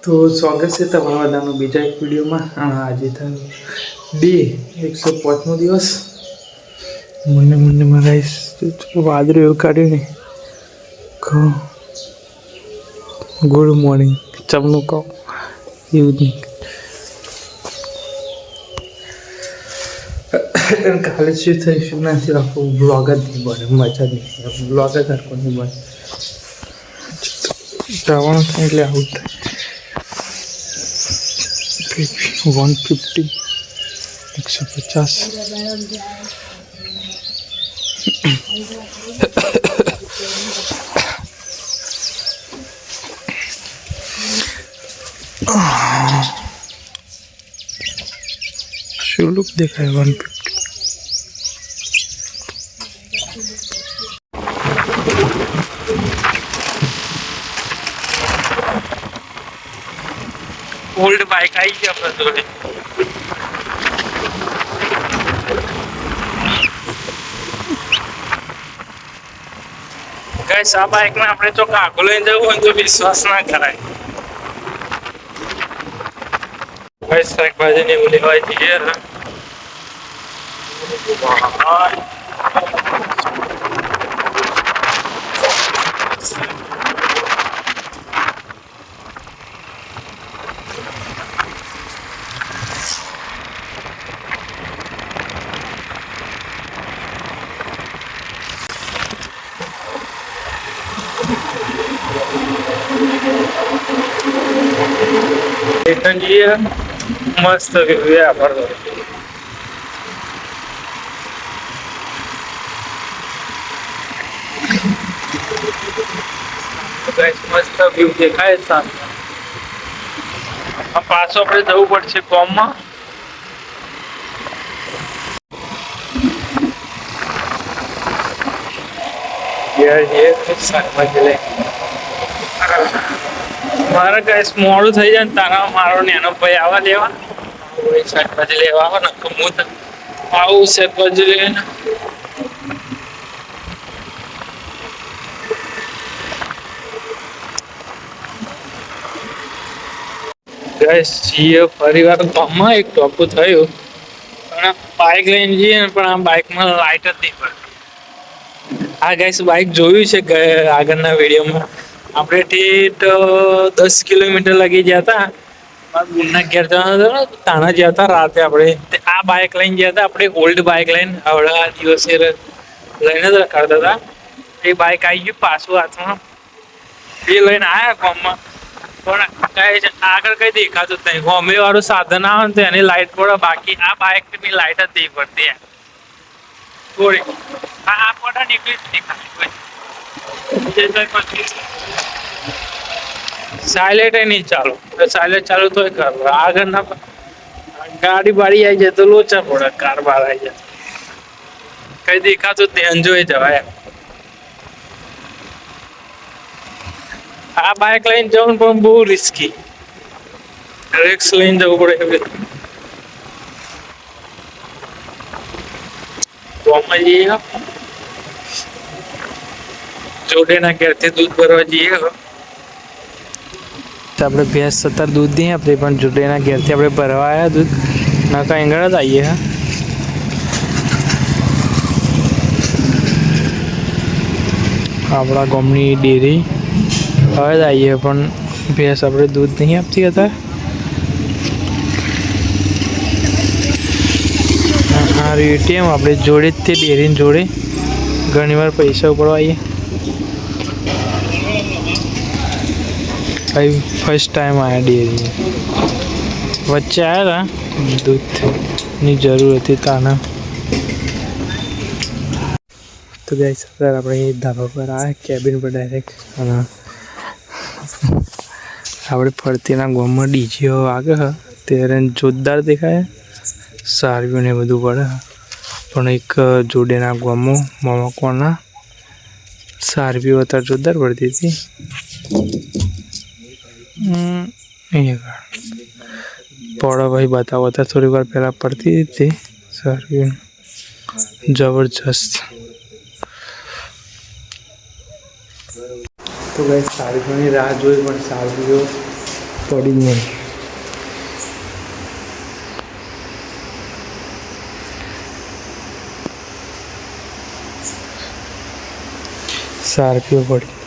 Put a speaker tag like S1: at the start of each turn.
S1: તો સ્વાગત છે તમારા બધાનો બીજા એક વિડીયોમાં. આજે થયો ડે 105મો દિવસ. મને મારા વાદળું એવું કાઢ્યું ને ગુડ મોર્નિંગ ચમનું કહો ઇવનિંગ. કાલે શું થઈ શું નથી આખું બ્લોગ જ નહીં બને, મજા નહીં, બ્લોગ જ આખો નહીં બને. જવાનું થાય એટલે આવું થાય. 150 શું લુક દેખાય 150. ઓલ્ડ બાઇક આવી ગઈ આપણા જોડે. ગાઈસ આ બાઇકને આપણે જો આગળ લઈને જવું હોય તો વિશ્વાસ ના કરાય. ગાઈસ શાકભાજી ને એવું લેવાય જઈએ. મસ્ત વ્યૂ આપણો. મસ્ત વ્યૂ દેખાય સામે. પાછો આપણે જવું પડશે કોમમાં. મારે ગાઈસ મોડું થઈ જાય ને તારા મારો નેનો ભાઈ આવા લેવા શાકભાજી લેવા આવે ને તો હું આવું શાકભાજી લઈને. ગાઈસ જઈએ ફરી વાર ગામમાં. એક ટોપું થયું પણ બાઇક લઈને જઈએ ને પણ આ બાઇકમાં લાઇટ જ નહીં પડતી. આ ગાઈસ બાઇક જોયું છે આગળના વિડીયોમાં. આપણે ઠેઠ 10 કિલોમીટર લગી ગયા હતા. બુનના ઘેર જવાના હતા, તાણા ગયા હતા રાતે. આપણે આ બાઇક લઈને ગયા હતા. આપણે ઓલ્ડ બાઇક લઈને આવડા દિવસે લઈને જ રખાડતા હતા. એ બાઇક આવી ગયું પાછું હાથમાં. એ લઈને આવ્યા ગામમાં પણ કઈ આગળ કઈ દેખાતું જ નહીં. ગમે વાળું સાધન આવે ને તો એની લાઇટ પડે, બાકી આ બાઇકની લાઇટ જ નહીં પડતી. થોડી આ પડે નીકળી જ દેખાય. સાયલેન્ટ નહીં ચાલુ. સાયલેન્ટ ચાલુ તો કરવું. આગળના ગાડી બાડી આવી જાય તો લોચા પડે. કાર બાર આવી જાય કઈ દેખાતું જ નહીં. એન્જોય જવાય. આ બાઇક લઈને જવું પણ બહુ રિસ્કી. રિસ્ક લઈને જવું પડે. ગામમાં જઈએ જોડેના ઘેરથી દૂધ ભરવા જઈએ. આપણે ભેંસ સત્તર દૂધ નહીં આપતી પણ જોડેના ઘેરથી આપણે ભરવા આવ્યા દૂધ. ના કાંઈ આગળ જ આવીએ. આપણા ગામની ડેરી હવે જ આવીએ પણ ભેંસ આપણે દૂધ નહીં આપતી હતા. આ એટીએમ આપણે જોડે જ તે ડેરીની જોડે ઘણીવાર પૈસા ઉપાડવા આવીએ. ફર્સ્ટ ટાઈમ આવ્યા ડેરી. વચ્ચે આવ્યા હતા દૂધની જરૂર હતી તાના. તો ગાઈસ અત્યારે આપણે ધાબા પર આવ્યા કેબિન પર ડાયરેક્ટ. અને આપણે ફરતીના ગામમાં ડીજે વાગે ત્યારે જોરદાર દેખાય. સારવીઓ ને બધું પડે પણ એક જોડેના ગામમાં મામા કોના સારવીઓ અત્યારે જોરદાર પડતી હતી. પડો ભાઈ બતાવો હતા થોડી વાર પહેલાં પડતી હતી સારવીઓ જબરજસ્ત. તો ગાઈસ સારવીઓની રાહ જોઈ પણ સારવીઓ
S2: પડી જ નહીં. સારપીઓ પડી.